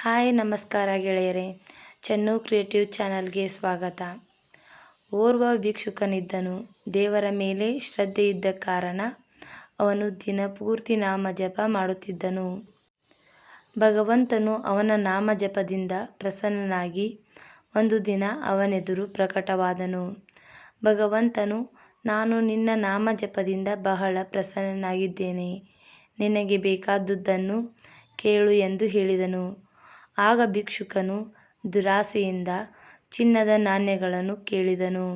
Hi ನಮಸ್ಕಾರ ಗೆಳೆಯರೇ, Chennu creative ಚಾನಲ್ಗೆ ಸ್ವಾಗತ. ಓರ್ವ ಭಿಕ್ಷುಕನಿದ್ದನು. ದೇವರ ಮೇಲೆ ಶ್ರದ್ಧೆ ಇದ್ದ ಕಾರಣ ಅವನು ದಿನಪೂರ್ತಿ ನಾಮ ಜಪ ಮಾಡುತ್ತಿದ್ದನು. ಭಗವಂತನು ಅವನ ನಾಮ ಜಪದಿಂದ ಪ್ರಸನ್ನನಾಗಿ ಒಂದು ದಿನ ಅವನೆದುರು ಪ್ರಕಟವಾದನು. ಭಗವಂತನು, ನಾನು ನಿನ್ನ ನಾಮ ಜಪದಿಂದ ಬಹಳ ಪ್ರಸನ್ನನಾಗಿದ್ದೇನೆ, ನಿನಗೆ ಬೇಕಾದುದನ್ನು ಕೇಳು ಎಂದು ಹೇಳಿದನು. ಆಗ ಭಿಕ್ಷುಕನು ದುರಾಸೆಯಿಂದ ಚಿನ್ನದ ನಾಣ್ಯಗಳನ್ನು ಕೇಳಿದನು.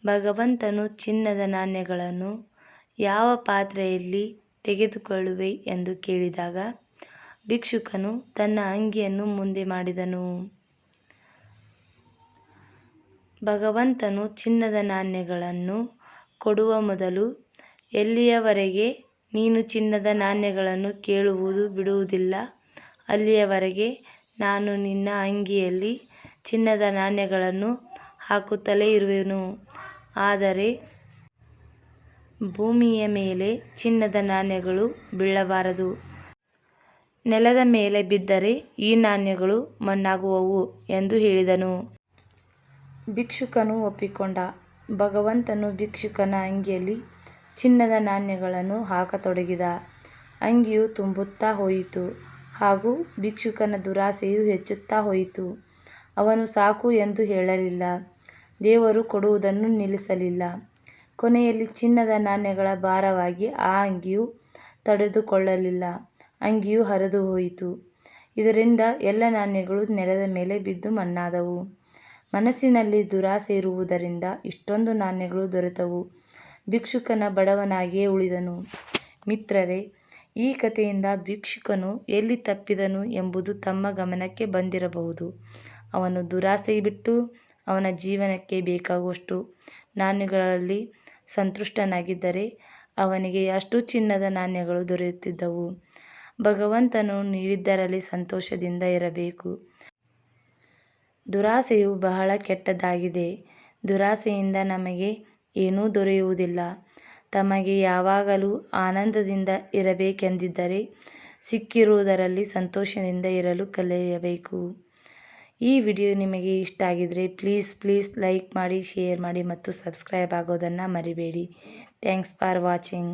ಭಗವಂತನು, ಚಿನ್ನದ ನಾಣ್ಯಗಳನ್ನು ಯಾವ ಪಾತ್ರೆಯಲ್ಲಿ ತೆಗೆದುಕೊಳ್ಳುವೆ ಎಂದು ಕೇಳಿದಾಗ ಭಿಕ್ಷುಕನು ತನ್ನ ಅಂಗಿಯನ್ನು ಮುಂದೆ ಮಾಡಿದನು. ಭಗವಂತನು ಚಿನ್ನದ ನಾಣ್ಯಗಳನ್ನು ಕೊಡುವ ಮೊದಲು, ಎಲ್ಲಿಯವರೆಗೆ ನೀನು ಚಿನ್ನದ ನಾಣ್ಯಗಳನ್ನು ಕೇಳುವುದು ಬಿಡುವುದಿಲ್ಲ, ಅಲ್ಲಿಯವರೆಗೆ ನಾನು ನಿನ್ನ ಅಂಗಿಯಲ್ಲಿ ಚಿನ್ನದ ನಾಣ್ಯಗಳನ್ನು ಹಾಕುತ್ತಲೇ ಇರುವೆನು. ಆದರೆ ಭೂಮಿಯ ಮೇಲೆ ಚಿನ್ನದ ನಾಣ್ಯಗಳು ಬೀಳಬಾರದು. ನೆಲದ ಮೇಲೆ ಬಿದ್ದರೆ ಈ ನಾಣ್ಯಗಳು ಮಣ್ಣಾಗುವವು ಎಂದು ಹೇಳಿದನು. ಭಿಕ್ಷುಕನು ಒಪ್ಪಿಕೊಂಡ. ಭಗವಂತನು ಭಿಕ್ಷುಕನ ಅಂಗಿಯಲ್ಲಿ ಚಿನ್ನದ ನಾಣ್ಯಗಳನ್ನು ಹಾಕತೊಡಗಿದ. ಅಂಗಿಯು ತುಂಬುತ್ತಾ ಹೋಯಿತು ಹಾಗೂ ಭಿಕ್ಷುಕನ ದುರಾಸೆಯು ಹೆಚ್ಚುತ್ತಾ ಹೋಯಿತು. ಅವನು ಸಾಕು ಎಂದು ಹೇಳಲಿಲ್ಲ, ದೇವರು ಕೊಡುವುದನ್ನು ನಿಲ್ಲಿಸಲಿಲ್ಲ. ಕೊನೆಯಲ್ಲಿ ಚಿನ್ನದ ನಾಣ್ಯಗಳ ಭಾರವಾಗಿ ಆ ಅಂಗಿಯು ತಡೆದುಕೊಳ್ಳಲಿಲ್ಲ. ಅಂಗಿಯು ಹರಿದು ಹೋಯಿತು. ಇದರಿಂದ ಎಲ್ಲ ನಾಣ್ಯಗಳು ನೆಲದ ಮೇಲೆ ಬಿದ್ದು ಮಣ್ಣಾದವು. ಮನಸ್ಸಿನಲ್ಲಿ ದುರಾಸೆ ಇರುವುದರಿಂದ ಇಷ್ಟೊಂದು ನಾಣ್ಯಗಳು ದೊರೆತವು. ಭಿಕ್ಷುಕನ ಬಡವನಾಗಿಯೇ ಉಳಿದನು. ಮಿತ್ರರೇ, ಈ ಕಥೆಯಿಂದ ಭಿಕ್ಷುಕನು ಎಲ್ಲಿ ತಪ್ಪಿದನು ಎಂಬುದು ತಮ್ಮ ಗಮನಕ್ಕೆ ಬಂದಿರಬಹುದು. ಅವನು ದುರಾಸೆ ಬಿಟ್ಟು ಅವನ ಜೀವನಕ್ಕೆ ಬೇಕಾಗುವಷ್ಟು ನಾಣ್ಯಗಳಲ್ಲಿ ಸಂತುಷ್ಟನಾಗಿದ್ದರೆ ಅವನಿಗೆ ಅಷ್ಟು ಚಿನ್ನದ ನಾಣ್ಯಗಳು ದೊರೆಯುತ್ತಿದ್ದವು. ಭಗವಂತನು ನೀಡಿದ್ದರಲ್ಲಿ ಸಂತೋಷದಿಂದ ಇರಬೇಕು. ದುರಾಸೆಯು ಬಹಳ ಕೆಟ್ಟದ್ದಾಗಿದೆ. ದುರಾಸೆಯಿಂದ ನಮಗೆ ಏನೂ ದೊರೆಯುವುದಿಲ್ಲ. ತಮಗೆ ಯಾವಾಗಲೂ ಆನಂದದಿಂದ ಇರಬೇಕೆಂದಿದ್ದರೆ ಸಿಕ್ಕಿರುವುದರಲ್ಲಿ ಸಂತೋಷದಿಂದ ಇರಲು ಕಲಿಯಬೇಕು. ಈ ವಿಡಿಯೋ ನಿಮಗೆ ಇಷ್ಟ ಆಗಿದ್ರೆ ಪ್ಲೀಸ್ ಲೈಕ್ ಮಾಡಿ, ಶೇರ್ ಮಾಡಿ ಮತ್ತು ಸಬ್ಸ್ಕ್ರೈಬ್ ಆಗೋದನ್ನು ಮರಿಬೇಡಿ. Thanks for watching.